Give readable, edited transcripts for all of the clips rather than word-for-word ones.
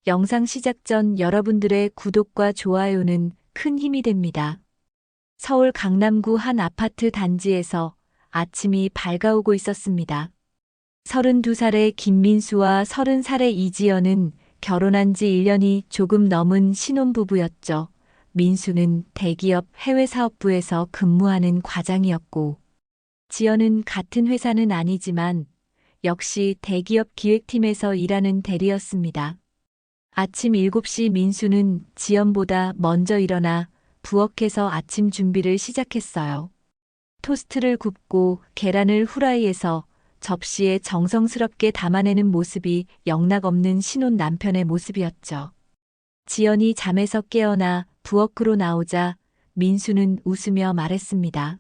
영상 시작 전 여러분들의 구독과 좋아요는 큰 힘이 됩니다. 서울 강남구 한 아파트 단지에서 아침이 밝아오고 있었습니다. 32살의 김민수와 30살의 이지연은 결혼한 지 1년이 조금 넘은 신혼부부였죠. 민수는 대기업 해외사업부에서 근무하는 과장이었고, 지연은 같은 회사는 아니지만 역시 대기업 기획팀에서 일하는 대리였습니다. 아침 7시 민수는 지연보다 먼저 일어나 부엌에서 아침 준비를 시작했어요. 토스트를 굽고 계란을 후라이해서 접시에 정성스럽게 담아내는 모습이 영락없는 신혼 남편의 모습이었죠. 지연이 잠에서 깨어나 부엌으로 나오자 민수는 웃으며 말했습니다.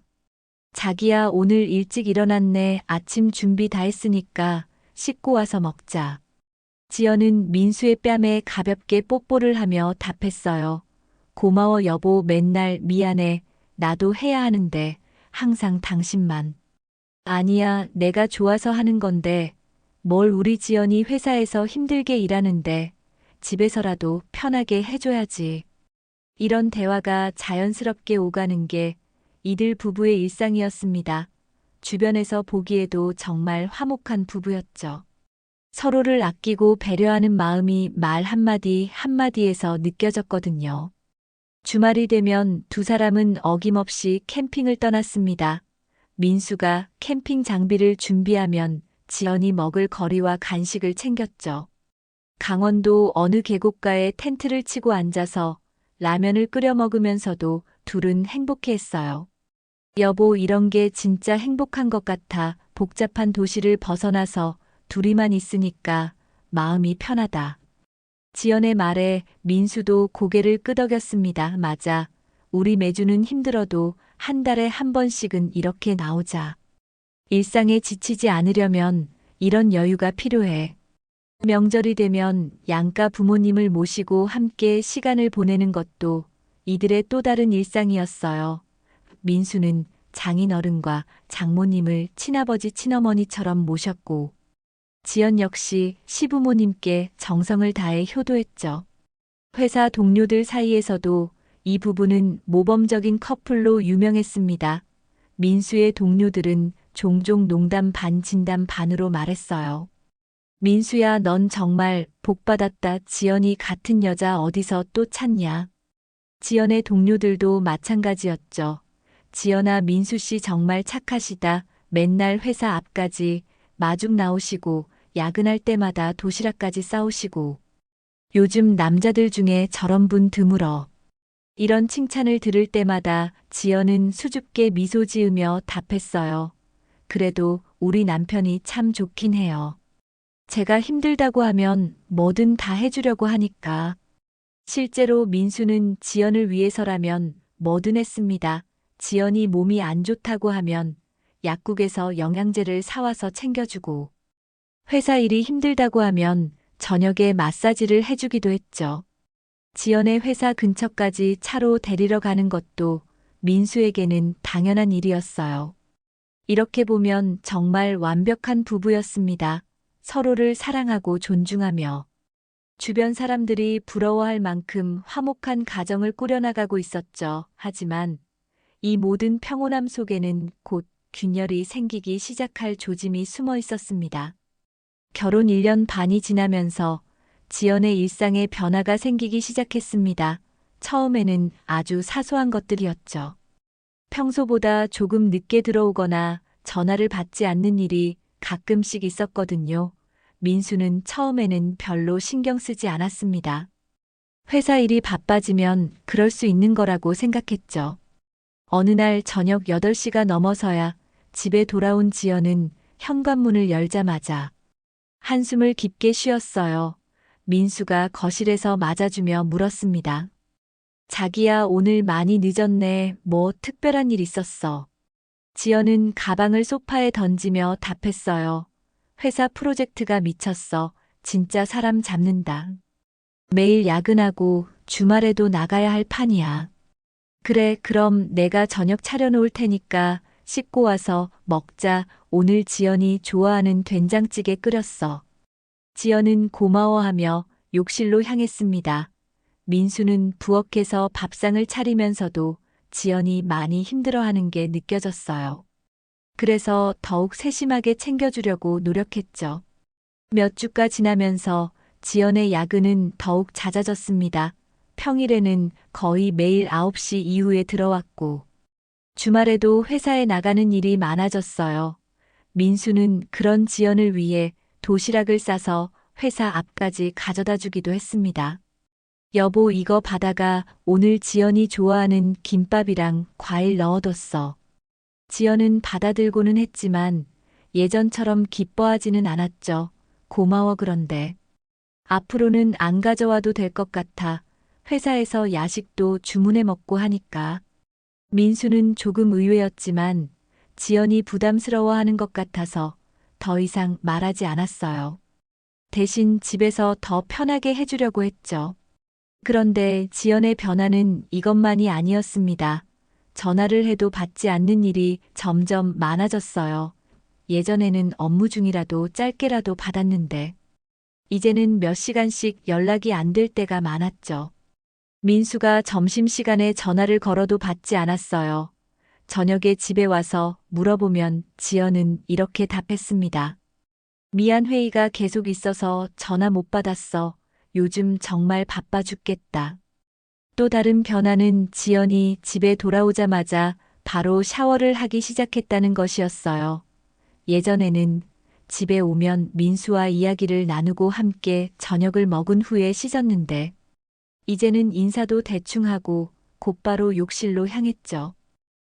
자기야, 오늘 일찍 일어났네. 아침 준비 다 했으니까 씻고 와서 먹자. 지연은 민수의 뺨에 가볍게 뽀뽀를 하며 답했어요. 고마워 여보, 맨날 미안해. 나도 해야 하는데 항상 당신만. 아니야, 내가 좋아서 하는 건데 뭘, 우리 지연이 회사에서 힘들게 일하는데 집에서라도 편하게 해줘야지. 이런 대화가 자연스럽게 오가는 게 이들 부부의 일상이었습니다. 주변에서 보기에도 정말 화목한 부부였죠. 서로를 아끼고 배려하는 마음이 말 한마디 한마디에서 느껴졌거든요. 주말이 되면 두 사람은 어김없이 캠핑을 떠났습니다. 민수가 캠핑 장비를 준비하면 지연이 먹을 거리와 간식을 챙겼죠. 강원도 어느 계곡가에 텐트를 치고 앉아서 라면을 끓여 먹으면서도 둘은 행복해했어요. 여보, 이런 게 진짜 행복한 것 같아. 복잡한 도시를 벗어나서 둘이만 있으니까 마음이 편하다. 지연의 말에 민수도 고개를 끄덕였습니다. 맞아. 우리 매주는 힘들어도 한 달에 한 번씩은 이렇게 나오자. 일상에 지치지 않으려면 이런 여유가 필요해. 명절이 되면 양가 부모님을 모시고 함께 시간을 보내는 것도 이들의 또 다른 일상이었어요. 민수는 장인어른과 장모님을 친아버지 친어머니처럼 모셨고, 지연 역시 시부모님께 정성을 다해 효도했죠. 회사 동료들 사이에서도 이 부부는 모범적인 커플로 유명했습니다. 민수의 동료들은 종종 농담 반 진담 반으로 말했어요. 민수야, 넌 정말 복받았다. 지연이 같은 여자 어디서 또 찾냐. 지연의 동료들도 마찬가지였죠. 지연아, 민수 씨 정말 착하시다. 맨날 회사 앞까지 마중 나오시고 야근할 때마다 도시락까지 싸오시고. 요즘 남자들 중에 저런 분 드물어. 이런 칭찬을 들을 때마다 지연은 수줍게 미소 지으며 답했어요. 그래도 우리 남편이 참 좋긴 해요. 제가 힘들다고 하면 뭐든 다 해주려고 하니까. 실제로 민수는 지연을 위해서라면 뭐든 했습니다. 지연이 몸이 안 좋다고 하면 약국에서 영양제를 사와서 챙겨주고, 회사 일이 힘들다고 하면 저녁에 마사지를 해주기도 했죠. 지연의 회사 근처까지 차로 데리러 가는 것도 민수에게는 당연한 일이었어요. 이렇게 보면 정말 완벽한 부부였습니다. 서로를 사랑하고 존중하며 주변 사람들이 부러워할 만큼 화목한 가정을 꾸려나가고 있었죠. 하지만 이 모든 평온함 속에는 곧 균열이 생기기 시작할 조짐이 숨어 있었습니다. 결혼 1년 반이 지나면서 지연의 일상에 변화가 생기기 시작했습니다. 처음에는 아주 사소한 것들이었죠. 평소보다 조금 늦게 들어오거나 전화를 받지 않는 일이 가끔씩 있었거든요. 민수는 처음에는 별로 신경 쓰지 않았습니다. 회사 일이 바빠지면 그럴 수 있는 거라고 생각했죠. 어느 날 저녁 8시가 넘어서야 집에 돌아온 지연은 현관문을 열자마자 한숨을 깊게 쉬었어요. 민수가 거실에서 맞아주며 물었습니다. 자기야, 오늘 많이 늦었네. 뭐 특별한 일 있었어? 지연은 가방을 소파에 던지며 답했어요. 회사 프로젝트가 미쳤어. 진짜 사람 잡는다. 매일 야근하고 주말에도 나가야 할 판이야. 그래, 그럼 내가 저녁 차려놓을 테니까 씻고 와서 먹자. 오늘 지연이 좋아하는 된장찌개 끓였어. 지연은 고마워하며 욕실로 향했습니다. 민수는 부엌에서 밥상을 차리면서도 지연이 많이 힘들어하는 게 느껴졌어요. 그래서 더욱 세심하게 챙겨주려고 노력했죠. 몇 주가 지나면서 지연의 야근은 더욱 잦아졌습니다. 평일에는 거의 매일 9시 이후에 들어왔고, 주말에도 회사에 나가는 일이 많아졌어요. 민수는 그런 지연을 위해 도시락을 싸서 회사 앞까지 가져다 주기도 했습니다. 여보, 이거 받아가. 오늘 지연이 좋아하는 김밥이랑 과일 넣어뒀어. 지연은 받아들고는 했지만 예전처럼 기뻐하지는 않았죠. 고마워. 그런데 앞으로는 안 가져와도 될 것 같아. 회사에서 야식도 주문해 먹고 하니까. 민수는 조금 의외였지만 지연이 부담스러워하는 것 같아서 더 이상 말하지 않았어요. 대신 집에서 더 편하게 해주려고 했죠. 그런데 지연의 변화는 이것만이 아니었습니다. 전화를 해도 받지 않는 일이 점점 많아졌어요. 예전에는 업무 중이라도 짧게라도 받았는데, 이제는 몇 시간씩 연락이 안 될 때가 많았죠. 민수가 점심시간에 전화를 걸어도 받지 않았어요. 저녁에 집에 와서 물어보면 지연은 이렇게 답했습니다. 미안, 회의가 계속 있어서 전화 못 받았어. 요즘 정말 바빠 죽겠다. 또 다른 변화는 지연이 집에 돌아오자마자 바로 샤워를 하기 시작했다는 것이었어요. 예전에는 집에 오면 민수와 이야기를 나누고 함께 저녁을 먹은 후에 씻었는데, 이제는 인사도 대충 하고 곧바로 욕실로 향했죠.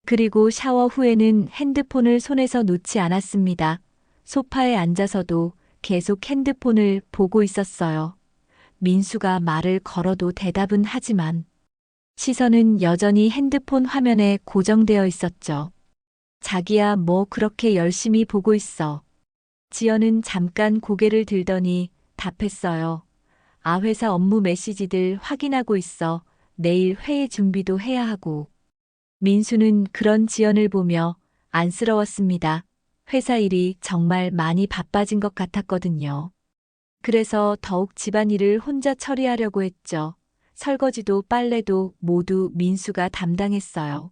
그리고 샤워 후에는 핸드폰을 손에서 놓지 않았습니다. 소파에 앉아서도 계속 핸드폰을 보고 있었어요. 민수가 말을 걸어도 대답은 하지만 시선은 여전히 핸드폰 화면에 고정되어 있었죠. 자기야, 뭐 그렇게 열심히 보고 있어. 지연은 잠깐 고개를 들더니 답했어요. 아, 회사 업무 메시지들 확인하고 있어. 내일 회의 준비도 해야 하고. 민수는 그런 지연을 보며 안쓰러웠습니다. 회사 일이 정말 많이 바빠진 것 같았거든요. 그래서 더욱 집안일을 혼자 처리하려고 했죠. 설거지도 빨래도 모두 민수가 담당했어요.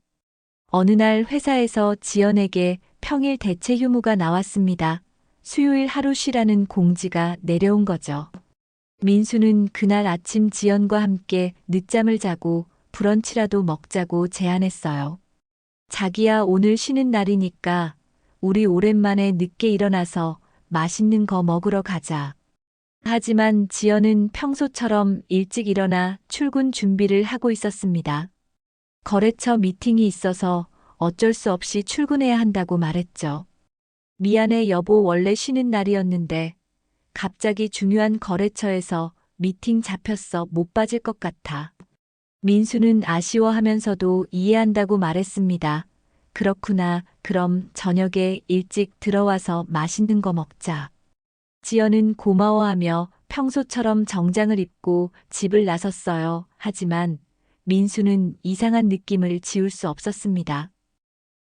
어느 날 회사에서 지연에게 평일 대체 휴무가 나왔습니다. 수요일 하루 쉬라는 공지가 내려온 거죠. 민수는 그날 아침 지연과 함께 늦잠을 자고 브런치라도 먹자고 제안했어요. 자기야, 오늘 쉬는 날이니까 우리 오랜만에 늦게 일어나서 맛있는 거 먹으러 가자. 하지만 지연은 평소처럼 일찍 일어나 출근 준비를 하고 있었습니다. 거래처 미팅이 있어서 어쩔 수 없이 출근해야 한다고 말했죠. 미안해 여보, 원래 쉬는 날이었는데 갑자기 중요한 거래처에서 미팅 잡혔어. 못 빠질 것 같아. 민수는 아쉬워하면서도 이해한다고 말했습니다. 그렇구나. 그럼 저녁에 일찍 들어와서 맛있는 거 먹자. 지연은 고마워하며 평소처럼 정장을 입고 집을 나섰어요. 하지만 민수는 이상한 느낌을 지울 수 없었습니다.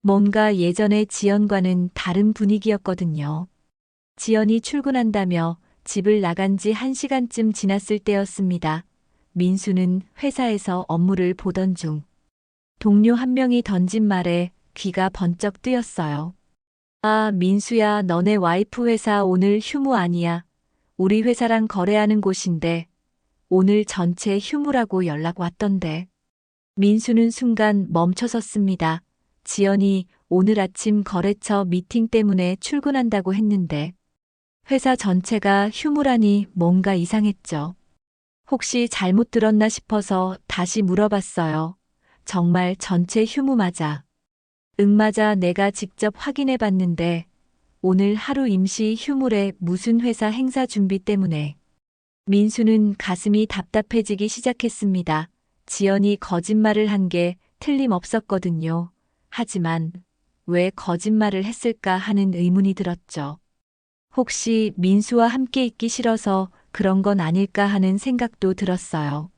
뭔가 예전의 지연과는 다른 분위기였거든요. 지연이 출근한다며 집을 나간 지 1시간쯤 지났을 때였습니다. 민수는 회사에서 업무를 보던 중 동료 한 명이 던진 말에 귀가 번쩍 뜨였어요. 아, 민수야, 너네 와이프 회사 오늘 휴무 아니야? 우리 회사랑 거래하는 곳인데 오늘 전체 휴무라고 연락 왔던데. 민수는 순간 멈춰섰습니다. 지연이 오늘 아침 거래처 미팅 때문에 출근한다고 했는데 회사 전체가 휴무라니 뭔가 이상했죠. 혹시 잘못 들었나 싶어서 다시 물어봤어요. 정말 전체 휴무 맞아? 응, 맞아. 내가 직접 확인해 봤는데 오늘 하루 임시 휴무래. 무슨 회사 행사 준비 때문에. 민수는 가슴이 답답해지기 시작했습니다. 지연이 거짓말을 한 게 틀림없었거든요. 하지만 왜 거짓말을 했을까 하는 의문이 들었죠. 혹시 민수와 함께 있기 싫어서 그런 건 아닐까 하는 생각도 들었어요.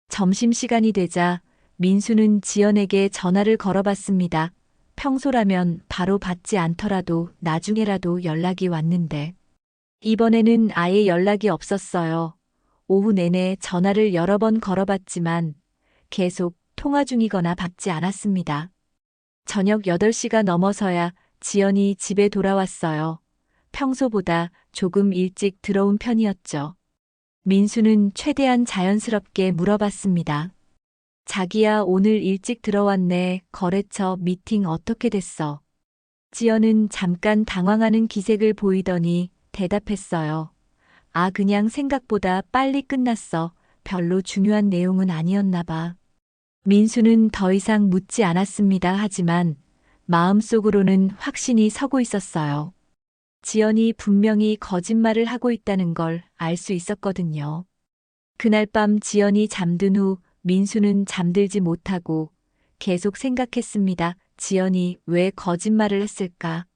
점심시간이 되자 민수는 지연에게 전화를 걸어봤습니다. 평소라면 바로 받지 않더라도 나중에라도 연락이 왔는데 이번에는 아예 연락이 없었어요. 오후 내내 전화를 여러 번 걸어봤지만 계속 통화 중이거나 받지 않았습니다. 저녁 8시가 넘어서야 지연이 집에 돌아왔어요. 평소보다 조금 일찍 들어온 편이었죠. 민수는 최대한 자연스럽게 물어봤습니다. 자기야, 오늘 일찍 들어왔네. 거래처 미팅 어떻게 됐어? 지연은 잠깐 당황하는 기색을 보이더니 대답했어요. 아, 그냥 생각보다 빨리 끝났어. 별로 중요한 내용은 아니었나 봐. 민수는 더 이상 묻지 않았습니다. 하지만 마음속으로는 확신이 서고 있었어요. 지연이 분명히 거짓말을 하고 있다는 걸 알 수 있었거든요. 그날 밤 지연이 잠든 후 민수는 잠들지 못하고 계속 생각했습니다. 지연이 왜 거짓말을 했을까?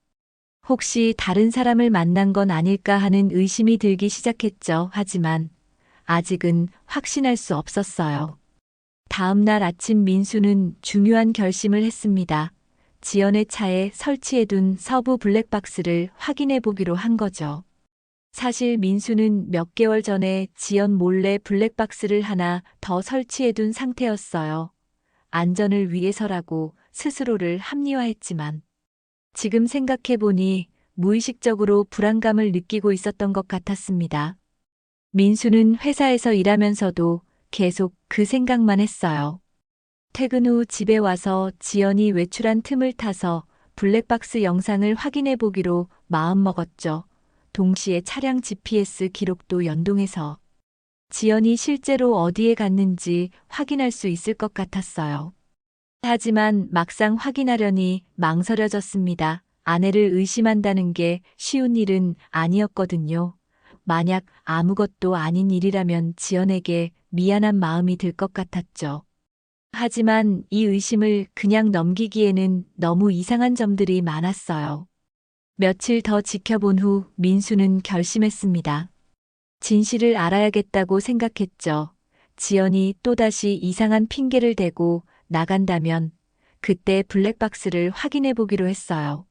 혹시 다른 사람을 만난 건 아닐까 하는 의심이 들기 시작했죠. 하지만 아직은 확신할 수 없었어요. 다음 날 아침 민수는 중요한 결심을 했습니다. 지연의 차에 설치해둔 서부 블랙박스를 확인해 보기로 한 거죠. 사실 민수는 몇 개월 전에 지연 몰래 블랙박스를 하나 더 설치해둔 상태였어요. 안전을 위해서라고 스스로를 합리화했지만 지금 생각해보니 무의식적으로 불안감을 느끼고 있었던 것 같았습니다. 민수는 회사에서 일하면서도 계속 그 생각만 했어요. 퇴근 후 집에 와서 지연이 외출한 틈을 타서 블랙박스 영상을 확인해 보기로 마음먹었죠. 동시에 차량 GPS 기록도 연동해서 지연이 실제로 어디에 갔는지 확인할 수 있을 것 같았어요. 하지만 막상 확인하려니 망설여졌습니다. 아내를 의심한다는 게 쉬운 일은 아니었거든요. 만약 아무것도 아닌 일이라면 지연에게 미안한 마음이 들 것 같았죠. 하지만 이 의심을 그냥 넘기기에는 너무 이상한 점들이 많았어요. 며칠 더 지켜본 후 민수는 결심했습니다. 진실을 알아야겠다고 생각했죠. 지연이 또다시 이상한 핑계를 대고 나간다면 그때 블랙박스를 확인해 보기로 했어요.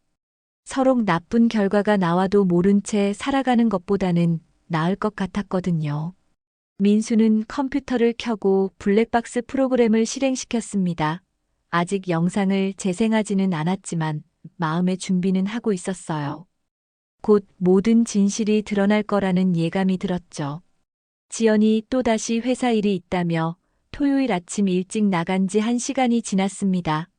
서로 나쁜 결과가 나와도 모른 채 살아가는 것보다는 나을 것 같았거든요. 민수는 컴퓨터를 켜고 블랙박스 프로그램을 실행시켰습니다. 아직 영상을 재생하지는 않았지만 마음의 준비는 하고 있었어요. 곧 모든 진실이 드러날 거라는 예감이 들었죠. 지연이 또다시 회사 일이 있다며 토요일 아침 일찍 나간 지 1시간이 지났습니다.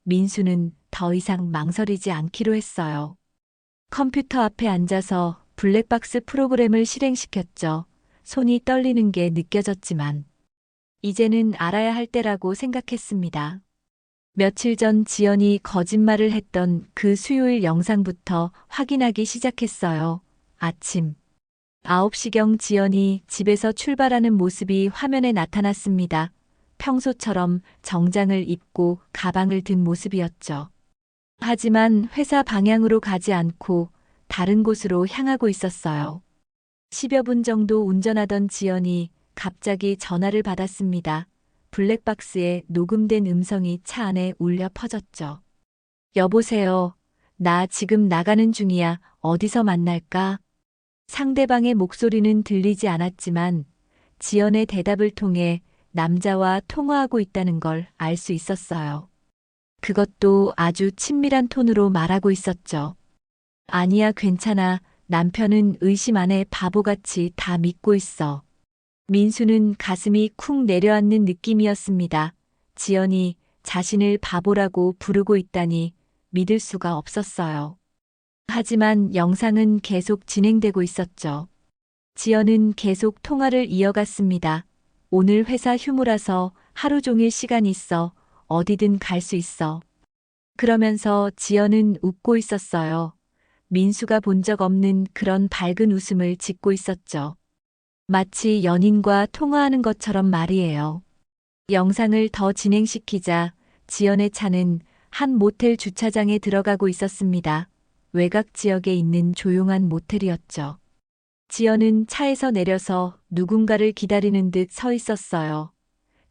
민수는 더 이상 망설이지 않기로 했어요. 컴퓨터 앞에 앉아서 블랙박스 프로그램을 실행시켰죠. 손이 떨리는 게 느껴졌지만 이제는 알아야 할 때라고 생각했습니다. 며칠 전 지연이 거짓말을 했던 그 수요일 영상부터 확인하기 시작했어요. 아침 9시경 지연이 집에서 출발하는 모습이 화면에 나타났습니다. 평소처럼 정장을 입고 가방을 든 모습이었죠. 하지만 회사 방향으로 가지 않고 다른 곳으로 향하고 있었어요. 10여 분 정도 운전하던 지연이 갑자기 전화를 받았습니다. 블랙박스에 녹음된 음성이 차 안에 울려 퍼졌죠. 여보세요. 나 지금 나가는 중이야. 어디서 만날까? 상대방의 목소리는 들리지 않았지만 지연의 대답을 통해 남자와 통화하고 있다는 걸 알 수 있었어요. 그것도 아주 친밀한 톤으로 말하고 있었죠. 아니야, 괜찮아. 남편은 의심 안에 바보같이 다 믿고 있어. 민수는 가슴이 쿵 내려앉는 느낌이었습니다. 지연이 자신을 바보라고 부르고 있다니 믿을 수가 없었어요. 하지만 영상은 계속 진행되고 있었죠. 지연은 계속 통화를 이어갔습니다. 오늘 회사 휴무라서 하루 종일 시간 있어. 어디든 갈 수 있어. 그러면서 지연은 웃고 있었어요. 민수가 본 적 없는 그런 밝은 웃음을 짓고 있었죠. 마치 연인과 통화하는 것처럼 말이에요. 영상을 더 진행시키자 지연의 차는 한 모텔 주차장에 들어가고 있었습니다. 외곽 지역에 있는 조용한 모텔이었죠. 지연은 차에서 내려서 누군가를 기다리는 듯 서 있었어요.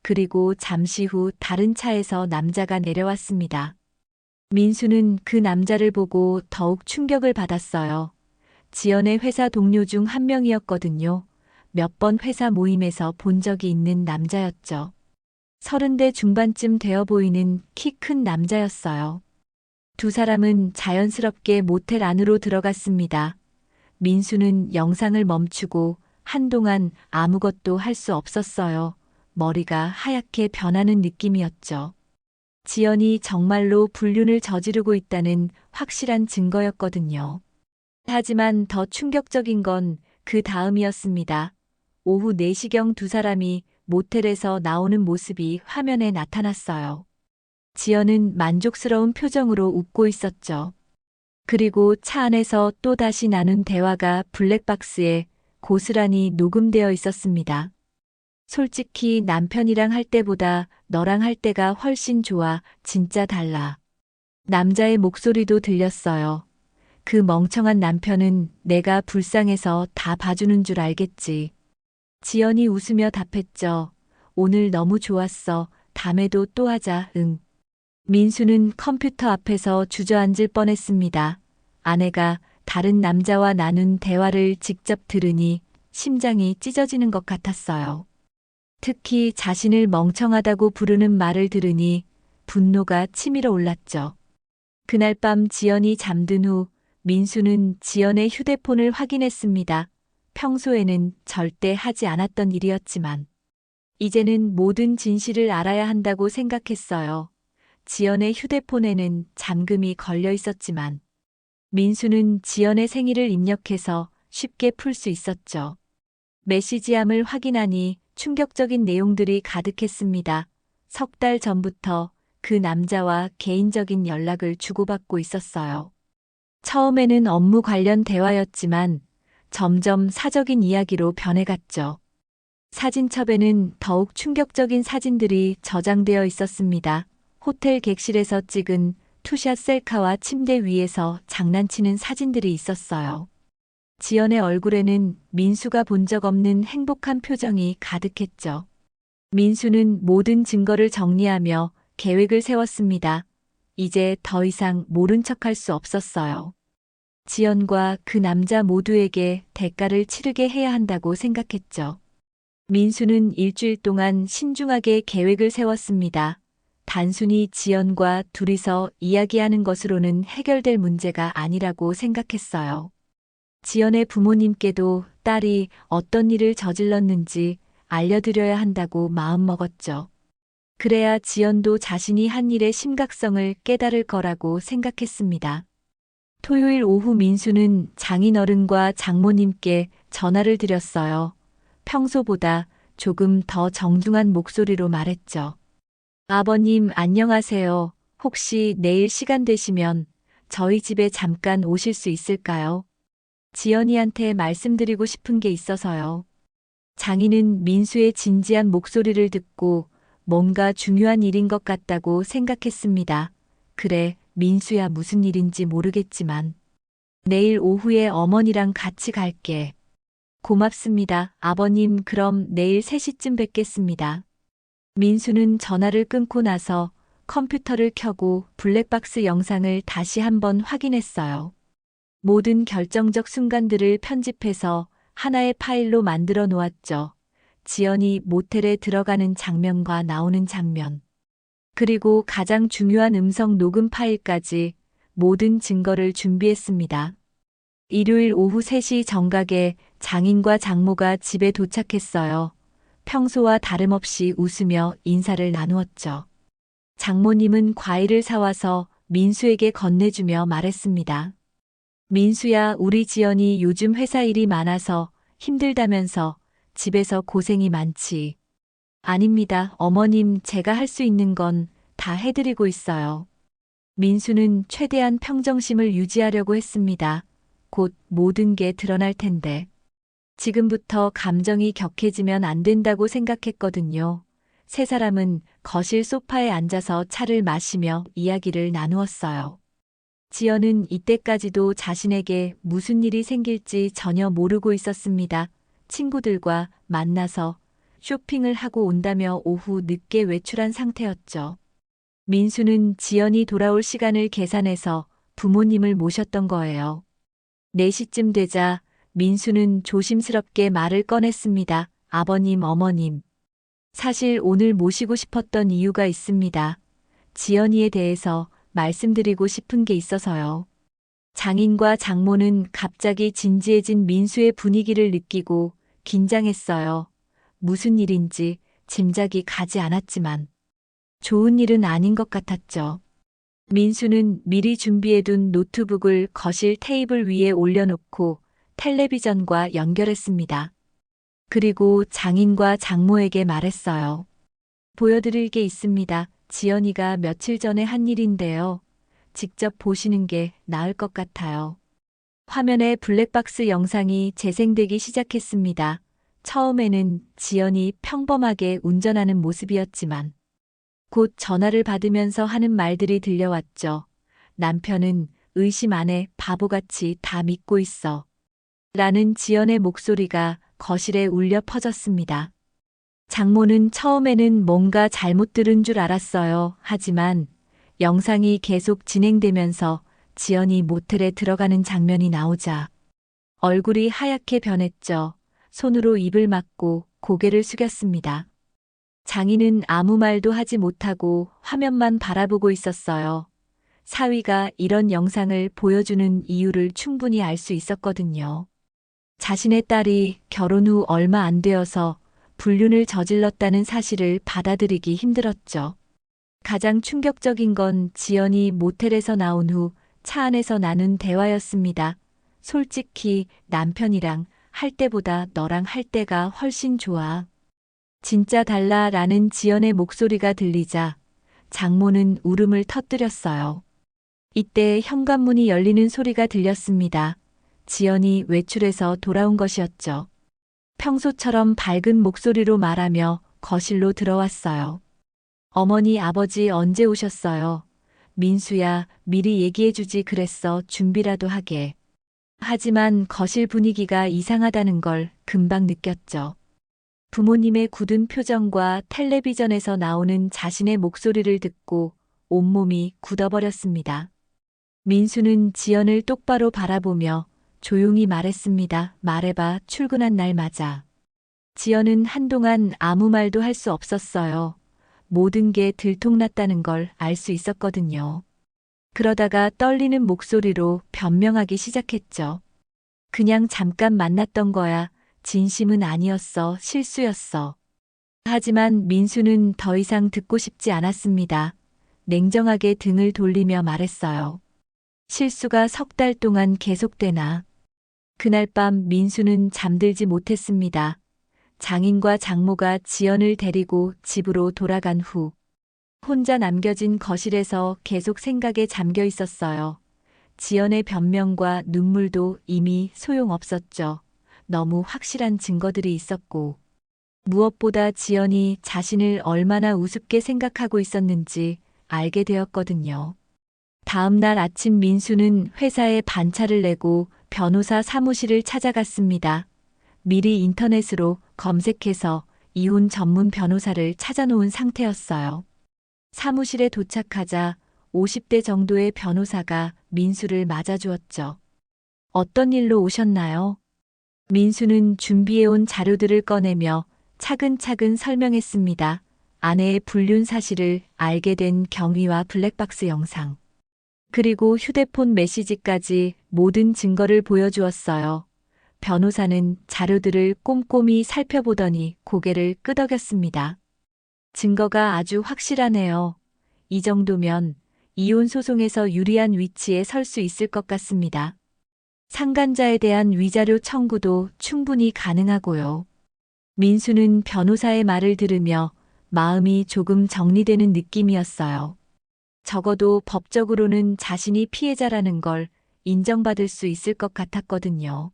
그리고 잠시 후 다른 차에서 남자가 내려왔습니다. 민수는 그 남자를 보고 더욱 충격을 받았어요. 지연의 회사 동료 중 한 명이었거든요. 몇 번 회사 모임에서 본 적이 있는 남자였죠. 30대 중반쯤 되어 보이는 키 큰 남자였어요. 두 사람은 자연스럽게 모텔 안으로 들어갔습니다. 민수는 영상을 멈추고 한동안 아무것도 할 수 없었어요. 머리가 하얗게 변하는 느낌이었죠. 지연이 정말로 불륜을 저지르고 있다는 확실한 증거였거든요. 하지만 더 충격적인 건 그 다음이었습니다. 오후 4시경 두 사람이 모텔에서 나오는 모습이 화면에 나타났어요. 지연은 만족스러운 표정으로 웃고 있었죠. 그리고 차 안에서 또다시 나눈 대화가 블랙박스에 고스란히 녹음되어 있었습니다. 솔직히 남편이랑 할 때보다 너랑 할 때가 훨씬 좋아. 진짜 달라. 남자의 목소리도 들렸어요. 그 멍청한 남편은 내가 불쌍해서 다 봐주는 줄 알겠지. 지연이 웃으며 답했죠. 오늘 너무 좋았어. 다음에도 또 하자. 응. 민수는 컴퓨터 앞에서 주저앉을 뻔했습니다. 아내가 다른 남자와 나눈 대화를 직접 들으니 심장이 찢어지는 것 같았어요. 특히 자신을 멍청하다고 부르는 말을 들으니 분노가 치밀어 올랐죠. 그날 밤 지연이 잠든 후 민수는 지연의 휴대폰을 확인했습니다. 평소에는 절대 하지 않았던 일이었지만 이제는 모든 진실을 알아야 한다고 생각했어요. 지연의 휴대폰에는 잠금이 걸려 있었지만 민수는 지연의 생일을 입력해서 쉽게 풀 수 있었죠. 메시지함을 확인하니 충격적인 내용들이 가득했습니다. 3달 전부터 그 남자와 개인적인 연락을 주고받고 있었어요. 처음에는 업무 관련 대화였지만 점점 사적인 이야기로 변해갔죠. 사진첩에는 더욱 충격적인 사진들이 저장되어 있었습니다. 호텔 객실에서 찍은 투샷 셀카와 침대 위에서 장난치는 사진들이 있었어요. 지연의 얼굴에는 민수가 본 적 없는 행복한 표정이 가득했죠. 민수는 모든 증거를 정리하며 계획을 세웠습니다. 이제 더 이상 모른 척할 수 없었어요. 지연과 그 남자 모두에게 대가를 치르게 해야 한다고 생각했죠. 민수는 일주일 동안 신중하게 계획을 세웠습니다. 단순히 지연과 둘이서 이야기하는 것으로는 해결될 문제가 아니라고 생각했어요. 지연의 부모님께도 딸이 어떤 일을 저질렀는지 알려드려야 한다고 마음먹었죠. 그래야 지연도 자신이 한 일의 심각성을 깨달을 거라고 생각했습니다. 토요일 오후 민수는 장인어른과 장모님께 전화를 드렸어요. 평소보다 조금 더 정중한 목소리로 말했죠. 아버님, 안녕하세요. 혹시 내일 시간 되시면 저희 집에 잠깐 오실 수 있을까요? 지연이한테 말씀드리고 싶은 게 있어서요. 장인은 민수의 진지한 목소리를 듣고 뭔가 중요한 일인 것 같다고 생각했습니다. 그래, 민수야, 무슨 일인지 모르겠지만 내일 오후에 어머니랑 같이 갈게. 고맙습니다, 아버님. 그럼 내일 3시쯤 뵙겠습니다. 민수는 전화를 끊고 나서 컴퓨터를 켜고 블랙박스 영상을 다시 한번 확인했어요. 모든 결정적 순간들을 편집해서 하나의 파일로 만들어 놓았죠. 지연이 모텔에 들어가는 장면과 나오는 장면, 그리고 가장 중요한 음성 녹음 파일까지 모든 증거를 준비했습니다. 일요일 오후 3시 정각에 장인과 장모가 집에 도착했어요. 평소와 다름없이 웃으며 인사를 나누었죠. 장모님은 과일을 사와서 민수에게 건네주며 말했습니다. 민수야, 우리 지연이 요즘 회사 일이 많아서 힘들다면서 집에서 고생이 많지. 아닙니다, 어머님. 제가 할 수 있는 건 다 해드리고 있어요. 민수는 최대한 평정심을 유지하려고 했습니다. 곧 모든 게 드러날 텐데. 지금부터 감정이 격해지면 안 된다고 생각했거든요. 세 사람은 거실 소파에 앉아서 차를 마시며 이야기를 나누었어요. 지연은 이때까지도 자신에게 무슨 일이 생길지 전혀 모르고 있었습니다. 친구들과 만나서 쇼핑을 하고 온다며 오후 늦게 외출한 상태였죠. 민수는 지연이 돌아올 시간을 계산해서 부모님을 모셨던 거예요. 4시쯤 되자 민수는 조심스럽게 말을 꺼냈습니다. 아버님, 어머님. 사실 오늘 모시고 싶었던 이유가 있습니다. 지연이에 대해서 말씀드리고 싶은 게 있어서요. 장인과 장모는 갑자기 진지해진 민수의 분위기를 느끼고 긴장했어요. 무슨 일인지 짐작이 가지 않았지만 좋은 일은 아닌 것 같았죠. 민수는 미리 준비해둔 노트북을 거실 테이블 위에 올려놓고 텔레비전과 연결했습니다. 그리고 장인과 장모에게 말했어요. 보여드릴 게 있습니다. 지연이가 며칠 전에 한 일인데요. 직접 보시는 게 나을 것 같아요. 화면에 블랙박스 영상이 재생되기 시작했습니다. 처음에는 지연이 평범하게 운전하는 모습이었지만 곧 전화를 받으면서 하는 말들이 들려왔죠. 남편은 의심 안에 바보같이 다 믿고 있어. 라는 지연의 목소리가 거실에 울려 퍼졌습니다. 장모는 처음에는 뭔가 잘못 들은 줄 알았어요. 하지만 영상이 계속 진행되면서 지연이 모텔에 들어가는 장면이 나오자 얼굴이 하얗게 변했죠. 손으로 입을 막고 고개를 숙였습니다. 장인은 아무 말도 하지 못하고 화면만 바라보고 있었어요. 사위가 이런 영상을 보여주는 이유를 충분히 알 수 있었거든요. 자신의 딸이 결혼 후 얼마 안 되어서 불륜을 저질렀다는 사실을 받아들이기 힘들었죠. 가장 충격적인 건 지연이 모텔에서 나온 후 차 안에서 나눈 대화였습니다. 솔직히 남편이랑 할 때보다 너랑 할 때가 훨씬 좋아. 진짜 달라라는 지연의 목소리가 들리자 장모는 울음을 터뜨렸어요. 이때 현관문이 열리는 소리가 들렸습니다. 지연이 외출해서 돌아온 것이었죠. 평소처럼 밝은 목소리로 말하며 거실로 들어왔어요. 어머니, 아버지 언제 오셨어요? 민수야, 미리 얘기해주지 그랬어. 준비라도 하게. 하지만 거실 분위기가 이상하다는 걸 금방 느꼈죠. 부모님의 굳은 표정과 텔레비전에서 나오는 자신의 목소리를 듣고 온몸이 굳어버렸습니다. 민수는 지연을 똑바로 바라보며 조용히 말했습니다. 말해봐, 출근한 날 맞아. 지연은 한동안 아무 말도 할 수 없었어요. 모든 게 들통났다는 걸 알 수 있었거든요. 그러다가 떨리는 목소리로 변명하기 시작했죠. 그냥 잠깐 만났던 거야. 진심은 아니었어. 실수였어. 하지만 민수는 더 이상 듣고 싶지 않았습니다. 냉정하게 등을 돌리며 말했어요. 실수가 석 달 동안 계속되나. 그날 밤 민수는 잠들지 못했습니다. 장인과 장모가 지연을 데리고 집으로 돌아간 후 혼자 남겨진 거실에서 계속 생각에 잠겨 있었어요. 지연의 변명과 눈물도 이미 소용없었죠. 너무 확실한 증거들이 있었고 무엇보다 지연이 자신을 얼마나 우습게 생각하고 있었는지 알게 되었거든요. 다음 날 아침 민수는 회사에 반차를 내고 변호사 사무실을 찾아갔습니다. 미리 인터넷으로 검색해서 이혼 전문 변호사를 찾아놓은 상태였어요. 사무실에 도착하자 50대 정도의 변호사가 민수를 맞아주었죠. 어떤 일로 오셨나요? 민수는 준비해온 자료들을 꺼내며 차근차근 설명했습니다. 아내의 불륜 사실을 알게 된 경위와 블랙박스 영상. 그리고 휴대폰 메시지까지 모든 증거를 보여주었어요. 변호사는 자료들을 꼼꼼히 살펴보더니 고개를 끄덕였습니다. 증거가 아주 확실하네요. 이 정도면 이혼 소송에서 유리한 위치에 설 수 있을 것 같습니다. 상간자에 대한 위자료 청구도 충분히 가능하고요. 민수는 변호사의 말을 들으며 마음이 조금 정리되는 느낌이었어요. 적어도 법적으로는 자신이 피해자라는 걸 인정받을 수 있을 것 같았거든요.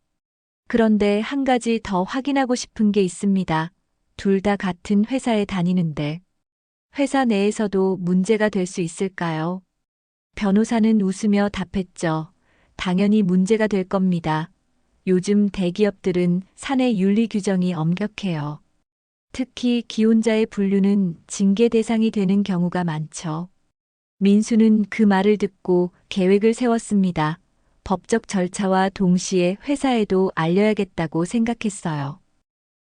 그런데 한 가지 더 확인하고 싶은 게 있습니다. 둘 다 같은 회사에 다니는데 회사 내에서도 문제가 될 수 있을까요? 변호사는 웃으며 답했죠. 당연히 문제가 될 겁니다. 요즘 대기업들은 사내 윤리 규정이 엄격해요. 특히 기혼자의 불륜은 징계 대상이 되는 경우가 많죠. 민수는 그 말을 듣고 계획을 세웠습니다. 법적 절차와 동시에 회사에도 알려야겠다고 생각했어요.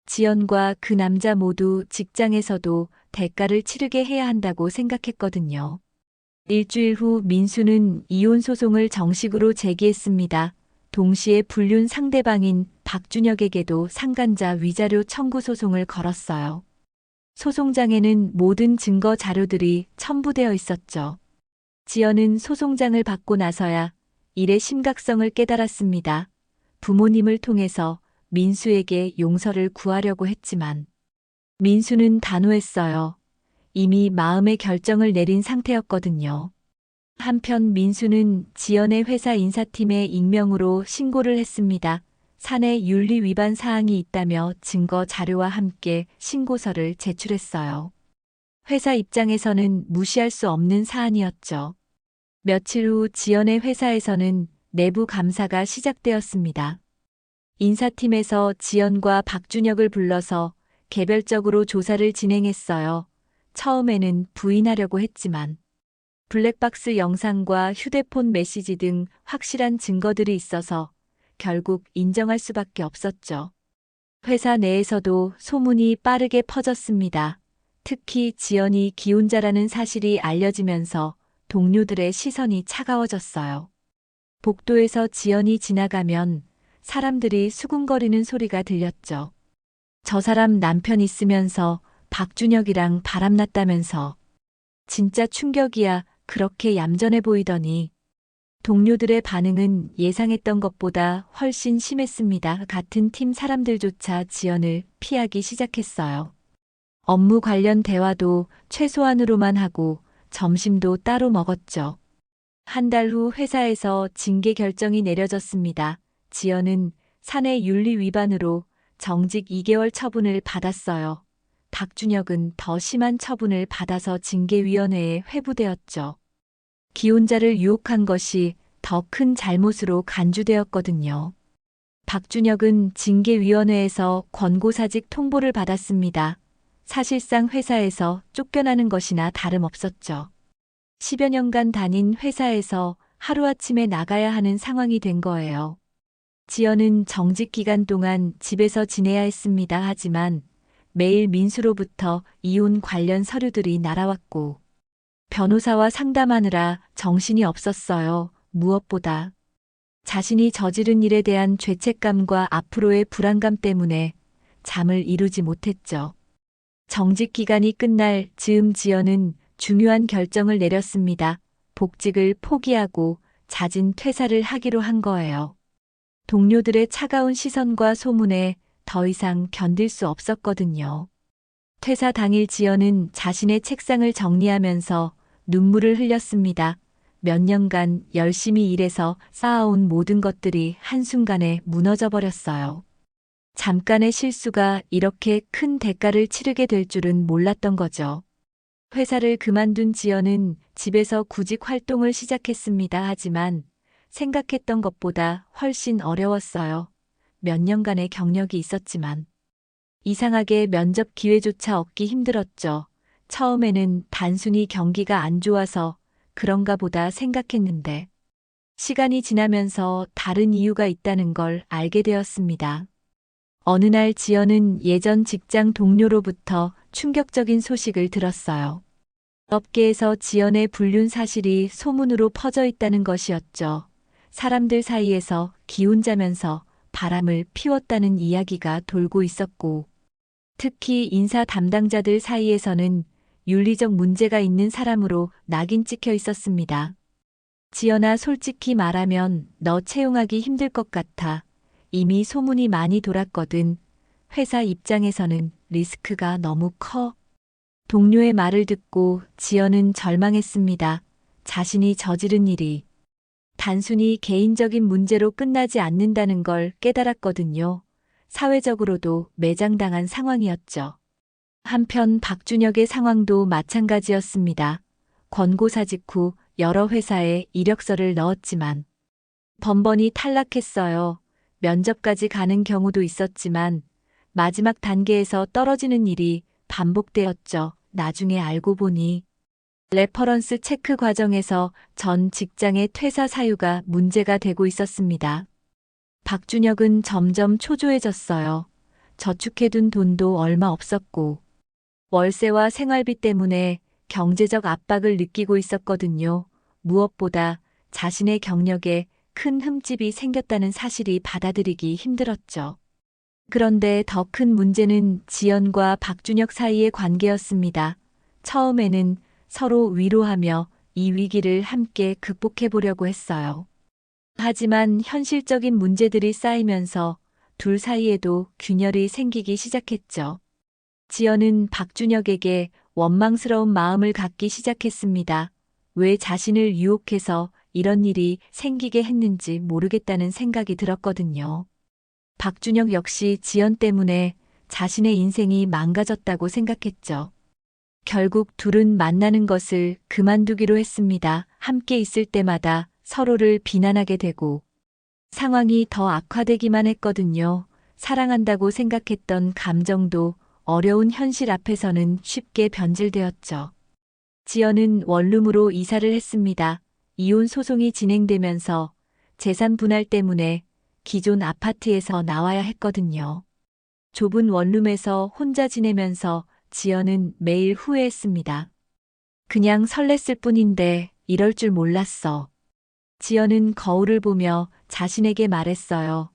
지연과 그 남자 모두 직장에서도 대가를 치르게 해야 한다고 생각했거든요. 일주일 후 민수는 이혼 소송을 정식으로 제기했습니다. 동시에 불륜 상대방인 박준혁에게도 상간자 위자료 청구 소송을 걸었어요. 소송장에는 모든 증거 자료들이 첨부되어 있었죠. 지연은 소송장을 받고 나서야 일의 심각성을 깨달았습니다. 부모님을 통해서 민수에게 용서를 구하려고 했지만 민수는 단호했어요. 이미 마음의 결정을 내린 상태였거든요. 한편 민수는 지연의 회사 인사팀에 익명으로 신고를 했습니다. 사내 윤리 위반 사항이 있다며 증거 자료와 함께 신고서를 제출했어요. 회사 입장에서는 무시할 수 없는 사안이었죠. 며칠 후 지연의 회사에서는 내부 감사가 시작되었습니다. 인사팀에서 지연과 박준혁을 불러서 개별적으로 조사를 진행했어요. 처음에는 부인하려고 했지만 블랙박스 영상과 휴대폰 메시지 등 확실한 증거들이 있어서 결국 인정할 수밖에 없었죠. 회사 내에서도 소문이 빠르게 퍼졌습니다. 특히 지연이 기혼자라는 사실이 알려지면서 동료들의 시선이 차가워졌어요. 복도에서 지연이 지나가면 사람들이 수군거리는 소리가 들렸죠. 저 사람 남편 있으면서 박준혁이랑 바람났다면서. 진짜 충격이야. 그렇게 얌전해 보이더니. 동료들의 반응은 예상했던 것보다 훨씬 심했습니다. 같은 팀 사람들조차 지연을 피하기 시작했어요. 업무 관련 대화도 최소한으로만 하고 점심도 따로 먹었죠. 한 달 후 회사에서 징계 결정이 내려졌습니다. 지연은 사내 윤리 위반으로 정직 2개월 처분을 받았어요. 박준혁은 더 심한 처분을 받아서 징계위원회에 회부되었죠. 기혼자를 유혹한 것이 더 큰 잘못으로 간주되었거든요. 박준혁은 징계위원회에서 권고사직 통보를 받았습니다. 사실상 회사에서 쫓겨나는 것이나 다름없었죠. 10여 년간 다닌 회사에서 하루아침에 나가야 하는 상황이 된 거예요. 지연은 정직 기간 동안 집에서 지내야 했습니다. 하지만 매일 민수로부터 이혼 관련 서류들이 날아왔고 변호사와 상담하느라 정신이 없었어요. 무엇보다 자신이 저지른 일에 대한 죄책감과 앞으로의 불안감 때문에 잠을 이루지 못했죠. 정직 기간이 끝날 즈음 지연은 중요한 결정을 내렸습니다. 복직을 포기하고 잦은 퇴사를 하기로 한 거예요. 동료들의 차가운 시선과 소문에 더 이상 견딜 수 없었거든요. 퇴사 당일 지연은 자신의 책상을 정리하면서 눈물을 흘렸습니다. 몇 년간 열심히 일해서 쌓아온 모든 것들이 한순간에 무너져 버렸어요. 잠깐의 실수가 이렇게 큰 대가를 치르게 될 줄은 몰랐던 거죠. 회사를 그만둔 지연은 집에서 구직 활동을 시작했습니다. 하지만 생각했던 것보다 훨씬 어려웠어요. 몇 년간의 경력이 있었지만 이상하게 면접 기회조차 얻기 힘들었죠. 처음에는 단순히 경기가 안 좋아서 그런가 보다 생각했는데 시간이 지나면서 다른 이유가 있다는 걸 알게 되었습니다. 어느 날 지연은 예전 직장 동료로부터 충격적인 소식을 들었어요. 업계에서 지연의 불륜 사실이 소문으로 퍼져 있다는 것이었죠. 사람들 사이에서 기혼자면서 바람을 피웠다는 이야기가 돌고 있었고, 특히 인사 담당자들 사이에서는 윤리적 문제가 있는 사람으로 낙인 찍혀 있었습니다. 지연아, 솔직히 말하면 너 채용하기 힘들 것 같아. 이미 소문이 많이 돌았거든. 회사 입장에서는 리스크가 너무 커. 동료의 말을 듣고 지연은 절망했습니다. 자신이 저지른 일이 단순히 개인적인 문제로 끝나지 않는다는 걸 깨달았거든요. 사회적으로도 매장당한 상황이었죠. 한편 박준혁의 상황도 마찬가지였습니다. 권고사직 후 여러 회사에 이력서를 넣었지만 번번이 탈락했어요. 면접까지 가는 경우도 있었지만 마지막 단계에서 떨어지는 일이 반복되었죠. 나중에 알고 보니 레퍼런스 체크 과정에서 전 직장의 퇴사 사유가 문제가 되고 있었습니다. 박준혁은 점점 초조해졌어요. 저축해둔 돈도 얼마 없었고 월세와 생활비 때문에 경제적 압박을 느끼고 있었거든요. 무엇보다 자신의 경력에 큰 흠집이 생겼다는 사실이 받아들이기 힘들었죠. 그런데 더 큰 문제는 지연과 박준혁 사이의 관계였습니다. 처음에는 서로 위로하며 이 위기를 함께 극복해 보려고 했어요. 하지만 현실적인 문제들이 쌓이면서 둘 사이에도 균열이 생기기 시작했죠. 지연은 박준혁에게 원망스러운 마음을 갖기 시작했습니다. 왜 자신을 유혹해서 이런 일이 생기게 했는지 모르겠다는 생각이 들었거든요. 박준혁 역시 지연 때문에 자신의 인생이 망가졌다고 생각했죠. 결국 둘은 만나는 것을 그만두기로 했습니다. 함께 있을 때마다 서로를 비난하게 되고 상황이 더 악화되기만 했거든요. 사랑한다고 생각했던 감정도 어려운 현실 앞에서는 쉽게 변질되었죠. 지연은 원룸으로 이사를 했습니다. 이혼 소송이 진행되면서 재산 분할 때문에 기존 아파트에서 나와야 했거든요. 좁은 원룸에서 혼자 지내면서 지연은 매일 후회했습니다. 그냥 설렜을 뿐인데 이럴 줄 몰랐어. 지연은 거울을 보며 자신에게 말했어요.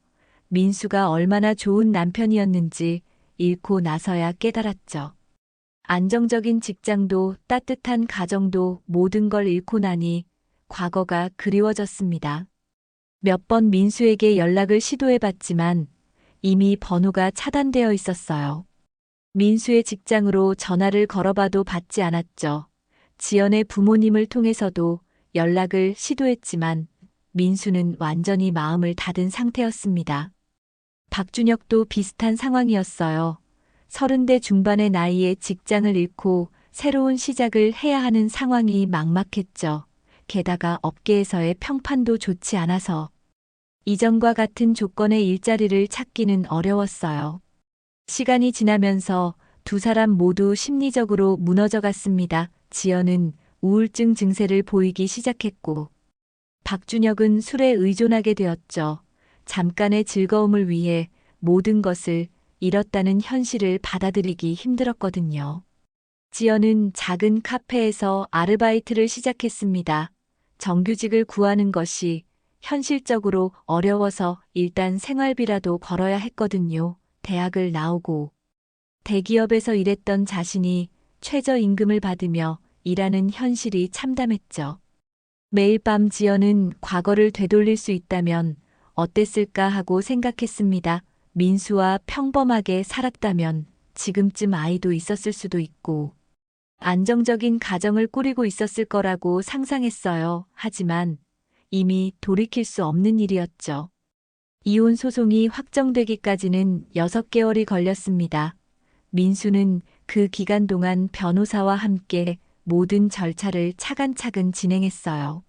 민수가 얼마나 좋은 남편이었는지 잃고 나서야 깨달았죠. 안정적인 직장도 따뜻한 가정도 모든 걸 잃고 나니 과거가 그리워졌습니다. 몇 번 민수에게 연락을 시도해봤지만 이미 번호가 차단되어 있었어요. 민수의 직장으로 전화를 걸어봐도 받지 않았죠. 지연의 부모님을 통해서도 연락을 시도했지만 민수는 완전히 마음을 닫은 상태였습니다. 박준혁도 비슷한 상황이었어요. 30대 중반의 나이에 직장을 잃고 새로운 시작을 해야 하는 상황이 막막했죠. 게다가 업계에서의 평판도 좋지 않아서 이전과 같은 조건의 일자리를 찾기는 어려웠어요. 시간이 지나면서 두 사람 모두 심리적으로 무너져 갔습니다. 지연은 우울증 증세를 보이기 시작했고 박준혁은 술에 의존하게 되었죠. 잠깐의 즐거움을 위해 모든 것을 잃었다는 현실을 받아들이기 힘들었거든요. 지연은 작은 카페에서 아르바이트를 시작했습니다. 정규직을 구하는 것이 현실적으로 어려워서 일단 생활비라도 벌어야 했거든요. 대학을 나오고 대기업에서 일했던 자신이 최저임금을 받으며 일하는 현실이 참담했죠. 매일 밤 지연은 과거를 되돌릴 수 있다면 어땠을까 하고 생각했습니다. 민수와 평범하게 살았다면 지금쯤 아이도 있었을 수도 있고 안정적인 가정을 꾸리고 있었을 거라고 상상했어요. 하지만 이미 돌이킬 수 없는 일이었죠. 이혼 소송이 확정되기까지는 6개월이 걸렸습니다. 민수는 그 기간 동안 변호사와 함께 모든 절차를 차근차근 진행했어요.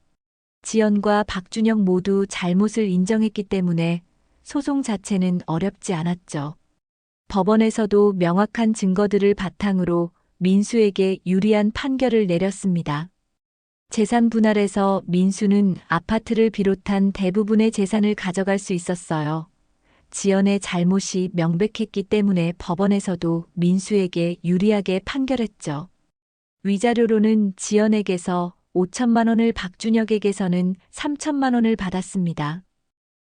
지연과 박준혁 모두 잘못을 인정했기 때문에 소송 자체는 어렵지 않았죠. 법원에서도 명확한 증거들을 바탕으로 민수에게 유리한 판결을 내렸습니다. 재산 분할에서 민수는 아파트를 비롯한 대부분의 재산을 가져갈 수 있었어요. 지연의 잘못이 명백했기 때문에 법원에서도 민수에게 유리하게 판결했죠. 위자료로는 지연에게서 5천만 원을 박준혁에게서는 3천만 원을 받았습니다.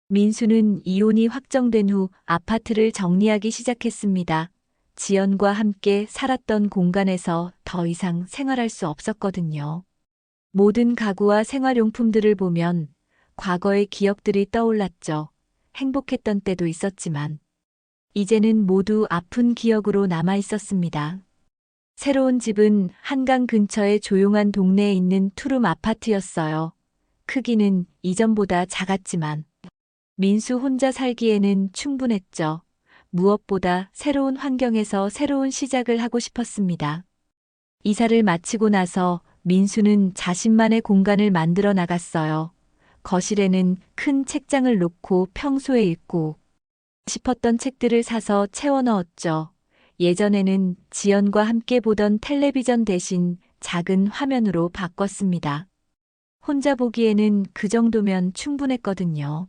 민수는 이혼이 확정된 후 아파트를 정리하기 시작했습니다. 지연과 함께 살았던 공간에서 더 이상 생활할 수 없었거든요. 모든 가구와 생활용품들을 보면 과거의 기억들이 떠올랐죠. 행복했던 때도 있었지만 이제는 모두 아픈 기억으로 남아 있었습니다. 새로운 집은 한강 근처의 조용한 동네에 있는 투룸 아파트였어요. 크기는 이전보다 작았지만 민수 혼자 살기에는 충분했죠. 무엇보다 새로운 환경에서 새로운 시작을 하고 싶었습니다. 이사를 마치고 나서 민수는 자신만의 공간을 만들어 나갔어요. 거실에는 큰 책장을 놓고 평소에 읽고 싶었던 책들을 사서 채워 넣었죠. 예전에는 지연과 함께 보던 텔레비전 대신 작은 화면으로 바꿨습니다. 혼자 보기에는 그 정도면 충분했거든요.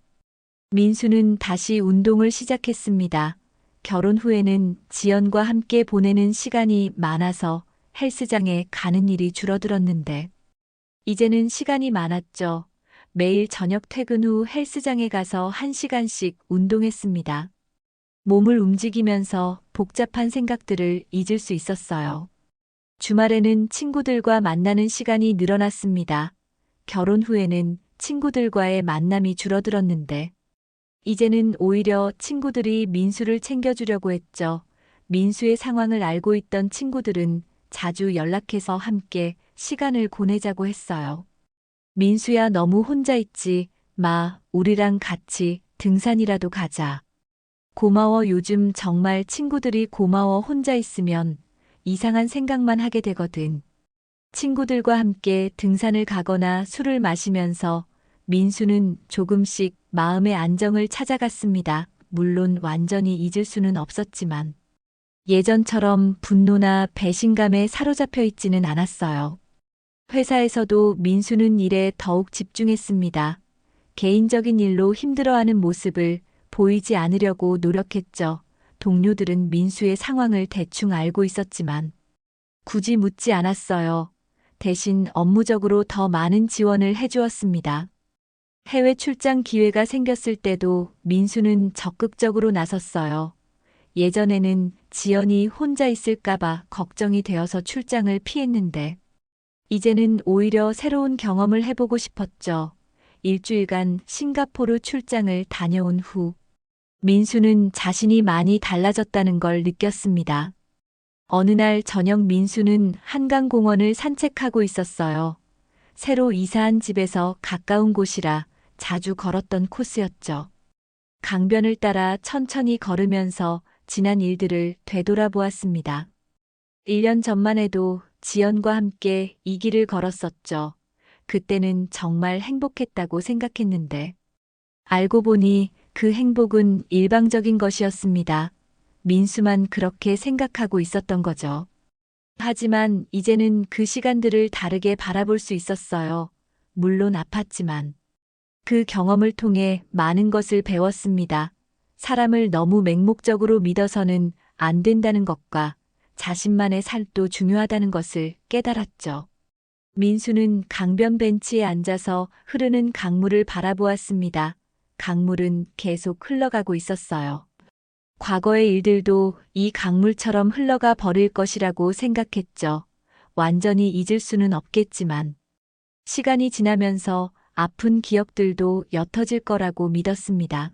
민수는 다시 운동을 시작했습니다. 결혼 후에는 지연과 함께 보내는 시간이 많아서 헬스장에 가는 일이 줄어들었는데, 이제는 시간이 많았죠. 매일 저녁 퇴근 후 헬스장에 가서 1시간씩 운동했습니다. 몸을 움직이면서 복잡한 생각들을 잊을 수 있었어요. 주말에는 친구들과 만나는 시간이 늘어났습니다. 결혼 후에는 친구들과의 만남이 줄어들었는데, 이제는 오히려 친구들이 민수를 챙겨주려고 했죠. 민수의 상황을 알고 있던 친구들은 자주 연락해서 함께 시간을 보내자고 했어요. 민수야, 너무 혼자 있지 마. 우리랑 같이 등산이라도 가자. 고마워. 요즘 정말 친구들이 고마워. 혼자 있으면 이상한 생각만 하게 되거든. 친구들과 함께 등산을 가거나 술을 마시면서 민수는 조금씩 마음의 안정을 찾아갔습니다. 물론 완전히 잊을 수는 없었지만 예전처럼 분노나 배신감에 사로잡혀 있지는 않았어요. 회사에서도 민수는 일에 더욱 집중했습니다. 개인적인 일로 힘들어하는 모습을 보이지 않으려고 노력했죠. 동료들은 민수의 상황을 대충 알고 있었지만 굳이 묻지 않았어요. 대신 업무적으로 더 많은 지원을 해주었습니다. 해외 출장 기회가 생겼을 때도 민수는 적극적으로 나섰어요. 예전에는 지연이 혼자 있을까봐 걱정이 되어서 출장을 피했는데, 이제는 오히려 새로운 경험을 해보고 싶었죠. 일주일간 싱가포르 출장을 다녀온 후, 민수는 자신이 많이 달라졌다는 걸 느꼈습니다. 어느 날 저녁 민수는 한강공원을 산책하고 있었어요. 새로 이사한 집에서 가까운 곳이라 자주 걸었던 코스였죠. 강변을 따라 천천히 걸으면서 지난 일들을 되돌아보았습니다. 1년 전만 해도 지연과 함께 이 길을 걸었었죠. 그때는 정말 행복했다고 생각했는데, 알고 보니 그 행복은 일방적인 것이었습니다. 민수만 그렇게 생각하고 있었던 거죠. 하지만 이제는 그 시간들을 다르게 바라볼 수 있었어요. 물론 아팠지만 그 경험을 통해 많은 것을 배웠습니다. 사람을 너무 맹목적으로 믿어서는 안 된다는 것과 자신만의 삶도 중요하다는 것을 깨달았죠. 민수는 강변 벤치에 앉아서 흐르는 강물을 바라보았습니다. 강물은 계속 흘러가고 있었어요. 과거의 일들도 이 강물처럼 흘러가 버릴 것이라고 생각했죠. 완전히 잊을 수는 없겠지만 시간이 지나면서 아픈 기억들도 옅어질 거라고 믿었습니다.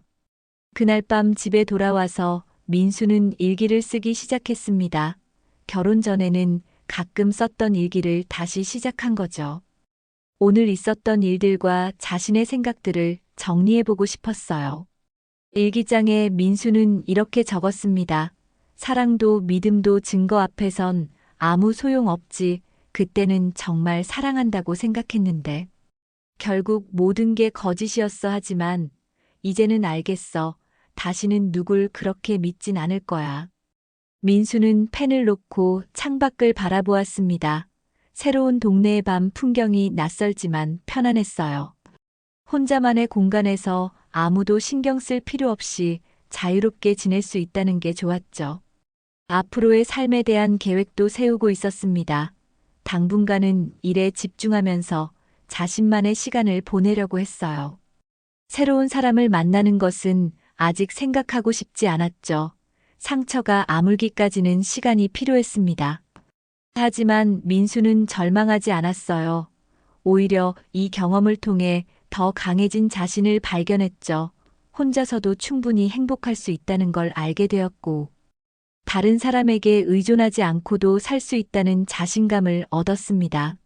그날 밤 집에 돌아와서 민수는 일기를 쓰기 시작했습니다. 결혼 전에는 가끔 썼던 일기를 다시 시작한 거죠. 오늘 있었던 일들과 자신의 생각들을 정리해보고 싶었어요. 일기장에 민수는 이렇게 적었습니다. 사랑도 믿음도 증거 앞에선 아무 소용 없지. 그때는 정말 사랑한다고 생각했는데 결국 모든 게 거짓이었어. 하지만 이제는 알겠어. 다시는 누굴 그렇게 믿진 않을 거야. 민수는 펜을 놓고 창밖을 바라보았습니다. 새로운 동네의 밤 풍경이 낯설지만 편안했어요. 혼자만의 공간에서 아무도 신경 쓸 필요 없이 자유롭게 지낼 수 있다는 게 좋았죠. 앞으로의 삶에 대한 계획도 세우고 있었습니다. 당분간은 일에 집중하면서 자신만의 시간을 보내려고 했어요. 새로운 사람을 만나는 것은 아직 생각하고 싶지 않았죠. 상처가 아물기까지는 시간이 필요했습니다. 하지만 민수는 절망하지 않았어요. 오히려 이 경험을 통해 더 강해진 자신을 발견했죠. 혼자서도 충분히 행복할 수 있다는 걸 알게 되었고, 다른 사람에게 의존하지 않고도 살 수 있다는 자신감을 얻었습니다.